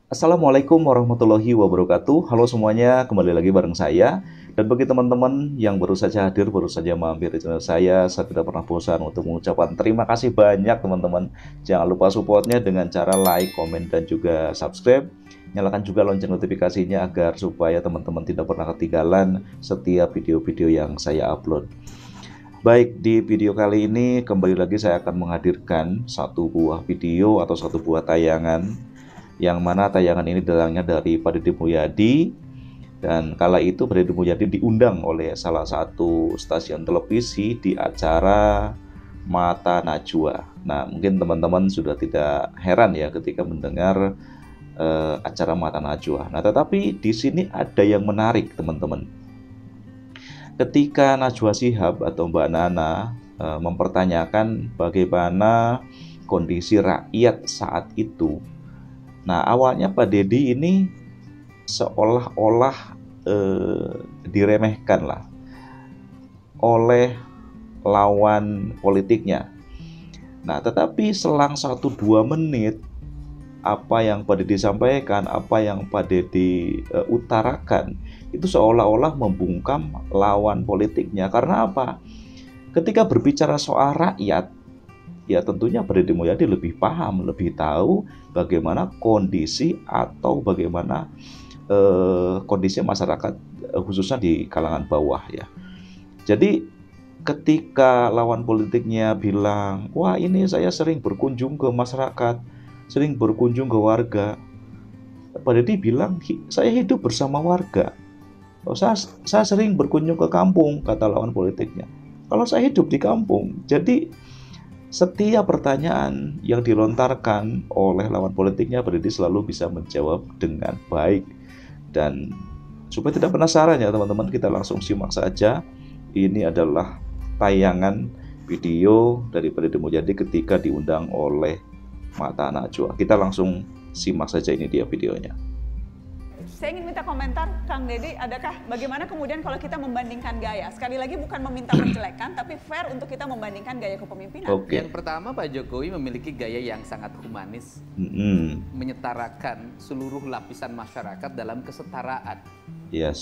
Assalamualaikum warahmatullahi wabarakatuh. Halo semuanya, kembali lagi bareng saya. Dan bagi teman-teman yang baru saja hadir, baru saja mampir di channel saya tidak pernah bosan untuk mengucapkan terima kasih banyak teman-teman. Jangan lupa supportnya dengan cara like, komen, dan juga subscribe. Nyalakan juga lonceng notifikasinya agar supaya teman-teman tidak pernah ketinggalan setiap video-video yang saya upload. Baik, di video kali ini kembali lagi saya akan menghadirkan satu buah video atau satu buah tayangan, yang mana tayangan ini datangnya dari Pak Deddy Mulyadi. Dan kala itu Pak Deddy Mulyadi diundang oleh salah satu stasiun televisi di acara Mata Najwa. Nah, mungkin teman-teman sudah tidak heran ya ketika mendengar acara Mata Najwa. Nah, tetapi di sini ada yang menarik teman-teman. Ketika Najwa Shihab atau Mbak Nana mempertanyakan bagaimana kondisi rakyat saat itu. Nah, awalnya Pak Deddy ini seolah-olah diremehkan lah oleh lawan politiknya. Nah, tetapi selang 1-2 menit, apa yang Pak Deddy sampaikan, apa yang Pak Deddy utarakan, itu seolah-olah membungkam lawan politiknya. Karena apa? Ketika berbicara soal rakyat, ya tentunya Pak Deddy Mulyadi lebih paham, lebih tahu bagaimana kondisi atau bagaimana kondisi masyarakat, khususnya di kalangan bawah ya. Jadi ketika lawan politiknya bilang, wah ini saya sering berkunjung ke masyarakat, sering berkunjung ke warga, Pak Deddy bilang, saya hidup bersama warga. Oh, saya sering berkunjung ke kampung, kata lawan politiknya. Kalau saya hidup di kampung. Jadi setiap pertanyaan yang dilontarkan oleh lawan politiknya, Pak Deddy selalu bisa menjawab dengan baik. Dan supaya tidak penasaran ya teman-teman, kita langsung simak saja. Ini adalah tayangan video dari Pak Deddy Mulyadi ketika diundang oleh Mata Najwa. Kita langsung simak saja, ini dia videonya. Saya ingin minta komentar, Kang Deddy, bagaimana kemudian kalau kita membandingkan gaya? Sekali lagi bukan meminta menjelekan, tapi fair untuk kita membandingkan gaya kepemimpinan. Yang pertama, Pak Jokowi memiliki gaya yang sangat humanis, menyetarakan seluruh lapisan masyarakat dalam kesetaraan.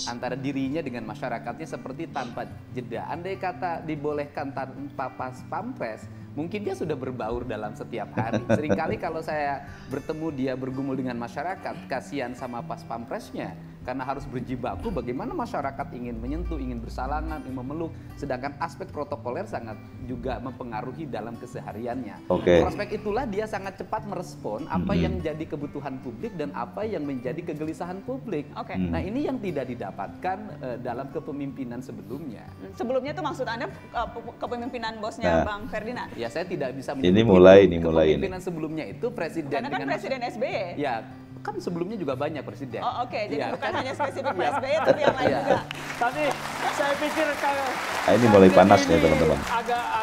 Antara dirinya dengan masyarakatnya seperti tanpa jeda. Andai kata dibolehkan tanpa pas pampres, mungkin dia sudah berbaur dalam setiap hari. Seringkali kalau saya bertemu dia bergumul dengan masyarakat, kasihan sama pas pampresnya. Karena harus berjibaku bagaimana masyarakat ingin menyentuh, ingin bersalaman, ingin memeluk. Sedangkan aspek protokoler sangat juga mempengaruhi dalam kesehariannya. Prospek itulah dia sangat cepat merespon apa yang menjadi kebutuhan publik dan apa yang menjadi kegelisahan publik. Nah, ini yang tidak didapatkan dalam kepemimpinan sebelumnya. Sebelumnya itu maksud Anda kepemimpinan bosnya Bang Ferdinand? Ya, saya tidak bisa menyebut kepemimpinan sebelumnya itu presiden. Karena kan presiden SBY. Ya, kan sebelumnya juga banyak presiden. Jadi bukan hanya spesifik Pak SBY, tapi yang lain juga. Tapi saya pikir ini mulai panas nih teman-teman.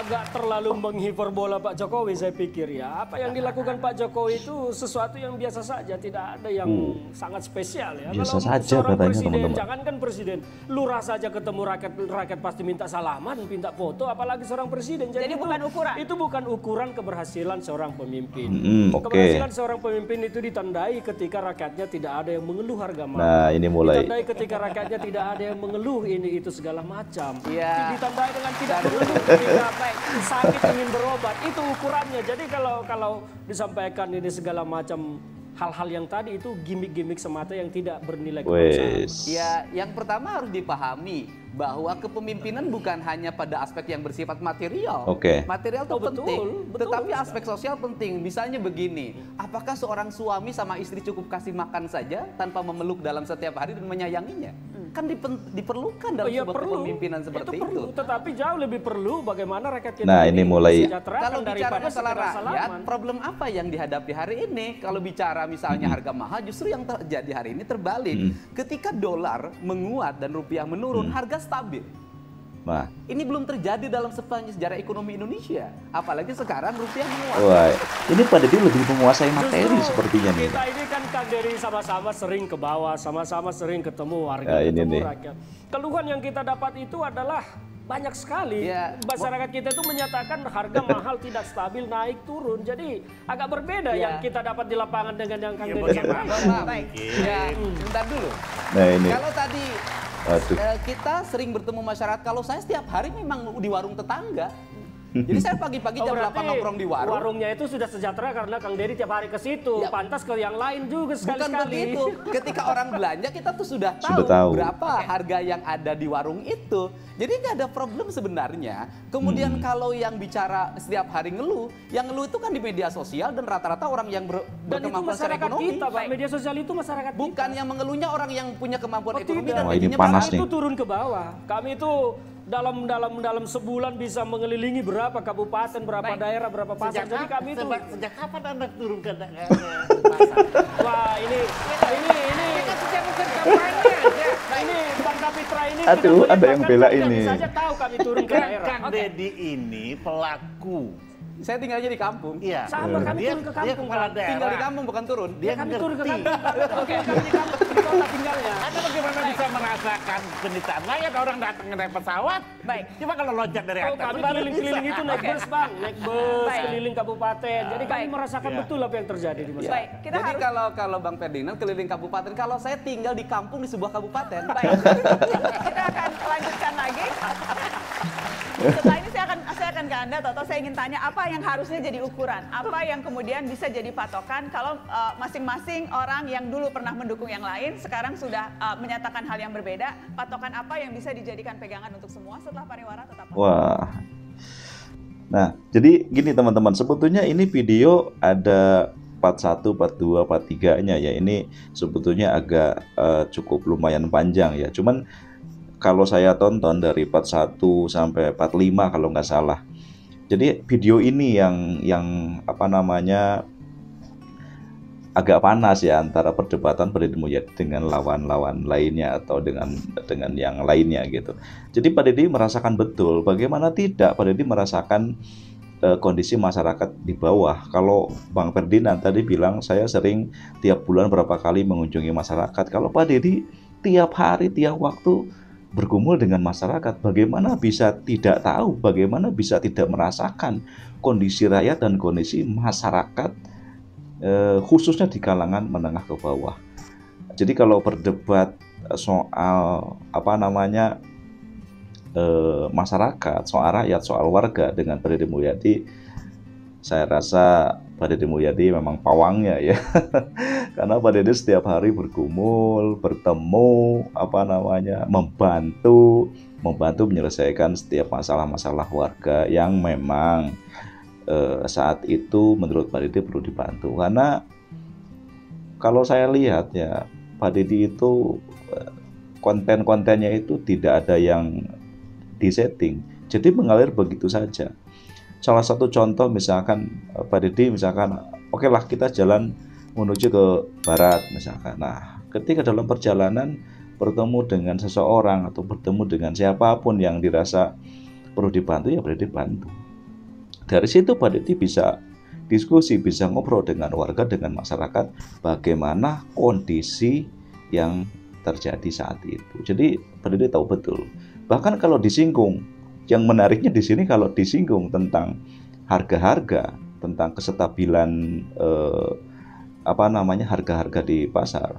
Agak terlalu menghiperbola Pak Jokowi, saya pikir ya. Apa yang dilakukan Pak Jokowi itu sesuatu yang biasa saja, tidak ada yang sangat spesial ya. Biasa kalau saja katanya teman-teman. Jangankan presiden, lurah saja ketemu rakyat pasti minta salaman, minta foto, apalagi seorang presiden. Jadi bukan ukuran. Itu bukan ukuran keberhasilan seorang pemimpin. Keberhasilan seorang pemimpin itu ditandai ketika rakyatnya tidak ada yang mengeluh harga mati. Nah, ini mulai. Ditandai ketika rakyatnya tidak ada yang mengeluh ini itu segala macam. Ditandai dengan tidak mengeluh ketika sakit ingin berobat. Itu ukurannya. Jadi kalau disampaikan ini segala macam hal-hal yang tadi itu gimmick-gimmick semata yang tidak bernilai kebangsaan. Ya, yang pertama harus dipahami bahwa kepemimpinan bukan hanya pada aspek yang bersifat material. Material itu penting, tetapi aspek sosial penting. Misalnya begini, apakah seorang suami sama istri cukup kasih makan saja tanpa memeluk dalam setiap hari dan menyayanginya? Kan diperlukan dalam sebuah kepemimpinan seperti itu. Tetapi jauh lebih perlu bagaimana rakyat kita ini mulai. Kalau bicara masalah rakyat, problem apa yang dihadapi hari ini? Kalau bicara misalnya harga mahal, justru yang terjadi hari ini terbalik. Ketika dolar menguat dan rupiah menurun, harga stabil. Nah, ini belum terjadi dalam sepanjang sejarah ekonomi Indonesia. Apalagi sekarang rupiah menguat. Wah, ini Pak Deddy lebih menguasai materi sepertinya nih. Kita ini kan Kang Deddy sama-sama sering ke bawah, sama-sama sering ketemu warga, ketemu rakyat. Keluhan yang kita dapat itu adalah banyak sekali. Masyarakat kita itu menyatakan harga mahal, tidak stabil, naik turun. Jadi agak berbeda yang kita dapat di lapangan dengan yang Kang Deddy sampaikan. Baik. Sebentar dulu. Nah ini. Kalau tadi kita sering bertemu masyarakat, kalau saya setiap hari memang di warung tetangga. Jadi saya pagi-pagi jam 8 nongkrong di warung. Warungnya itu sudah sejahtera karena Kang Deddy tiap hari ke situ. Pantas ke yang lain juga sekali-sekali. Bukan begitu. Ketika orang belanja kita tuh sudah tahu berapa harga yang ada di warung itu. Jadi nggak ada problem sebenarnya. Kemudian kalau yang bicara setiap hari ngeluh, yang ngeluh itu kan di media sosial dan rata-rata orang yang berkemampuan secara ekonomi. Kita, Pak. Media sosial itu masyarakat bukan kita. yang mengeluhnya orang yang punya kemampuan ekonomi dan ini panas nih. Itu turun ke bawah. Kami itu dalam sebulan bisa mengelilingi berapa kabupaten, berapa daerah, berapa pasar. Jadi kami itu sejak kapan Anda turun ke pasar? Wah, ini kan sejak bukan kampanye aja. Ini Bang Kapitra ini. Aduh, ada yang bela ini. Saja tahu kami turun ke daerah. Kang Deddy ini pelaku. Saya tinggalnya di kampung. Iya. Sama kami turun ke kampung. Dia kepala daerah. Tinggal di kampung bukan turun. Dia kami turun ke ngerti. kampung. Oke, kami di kampung di kota tinggalnya. Anda bagaimana bisa merasakan penderitaan rakyat orang datang naik pesawat? Baik. Coba kalau loncat dari atas. Kami keliling-keliling itu naik bus, Bang. Naik bus keliling kabupaten. Jadi kami merasakan betul apa yang terjadi di masyarakat. Baik, kita Jadi harus kalau Bang Ferdinand keliling kabupaten, kalau saya tinggal di kampung di sebuah kabupaten. baik. Kita akan lanjutkan lagi. Setelah ini saya akan ke Anda, Toto. Saya ingin tanya apa yang harusnya jadi ukuran, apa yang kemudian bisa jadi patokan kalau masing-masing orang yang dulu pernah mendukung yang lain sekarang sudah menyatakan hal yang berbeda. Patokan apa yang bisa dijadikan pegangan untuk semua setelah pariwara tetap. Wah. Nah, jadi gini teman-teman, sebetulnya ini video ada part 1, part 2, part 3-nya ya. Ini sebetulnya agak cukup lumayan panjang ya. Cuman kalau saya tonton dari part 1 sampai part 5 kalau nggak salah. Jadi video ini yang apa namanya agak panas ya antara perdebatan Pak Deddy Mulyadi dengan lawan-lawan lainnya atau dengan yang lainnya gitu. Jadi Pak Deddy merasakan betul, bagaimana tidak Pak Deddy merasakan kondisi masyarakat di bawah. Kalau Bang Ferdinand tadi bilang saya sering tiap bulan berapa kali mengunjungi masyarakat. Kalau Pak Deddy tiap hari, tiap waktu bergumul dengan masyarakat, bagaimana bisa tidak tahu, bagaimana bisa tidak merasakan kondisi rakyat dan kondisi masyarakat khususnya di kalangan menengah ke bawah. Jadi kalau berdebat soal apa namanya masyarakat, soal rakyat, soal warga dengan Pak Deddy Mulyadi, saya rasa Pak Deddy Mulyadi memang pawangnya ya. Karena Pak Deddy setiap hari bergumul, bertemu, apa namanya, membantu menyelesaikan setiap masalah-masalah warga yang memang saat itu menurut Pak Deddy perlu dibantu. Karena kalau saya lihat ya, Pak Deddy itu konten-kontennya itu tidak ada yang disetting, jadi mengalir begitu saja. Salah satu contoh misalkan Pak Deddy misalkan oke lah kita jalan menuju ke barat misalkan. Nah, ketika dalam perjalanan bertemu dengan seseorang atau bertemu dengan siapapun yang dirasa perlu dibantu, ya Pak Deddy bantu. Dari situ Pak Deddy bisa diskusi, bisa ngobrol dengan warga, dengan masyarakat bagaimana kondisi yang terjadi saat itu. Jadi Pak Deddy tahu betul. Bahkan kalau disinggung, yang menariknya di sini kalau disinggung tentang harga-harga, tentang kestabilan harga-harga di pasar,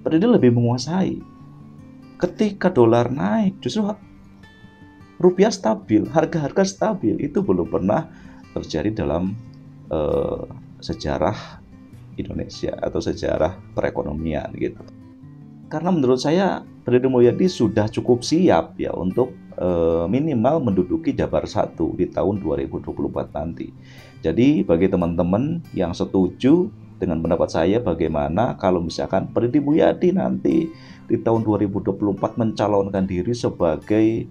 Pak Deddy lebih menguasai. Ketika dolar naik, justru rupiah stabil, harga-harga stabil. Itu belum pernah terjadi dalam sejarah Indonesia atau sejarah perekonomian gitu. Karena menurut saya Pak Deddy Mulyadi sudah cukup siap ya untuk minimal menduduki Jabar 1 di tahun 2024 nanti. Jadi bagi teman-teman yang setuju dengan pendapat saya, bagaimana kalau misalkan Pak Deddy Mulyadi nanti di tahun 2024 mencalonkan diri sebagai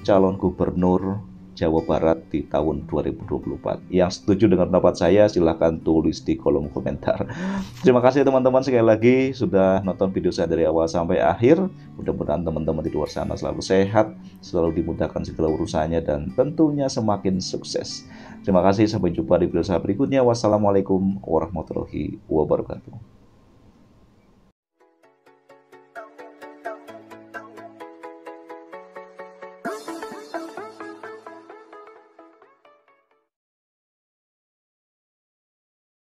calon gubernur Jawa Barat di tahun 2024. Yang setuju dengan pendapat saya silahkan tulis di kolom komentar. Terima kasih teman-teman sekali lagi sudah nonton video saya dari awal sampai akhir. Mudah-mudahan teman-teman di luar sana selalu sehat, selalu dimudahkan segala urusannya, dan tentunya semakin sukses. Terima kasih, sampai jumpa di video saya berikutnya. Wassalamualaikum warahmatullahi wabarakatuh.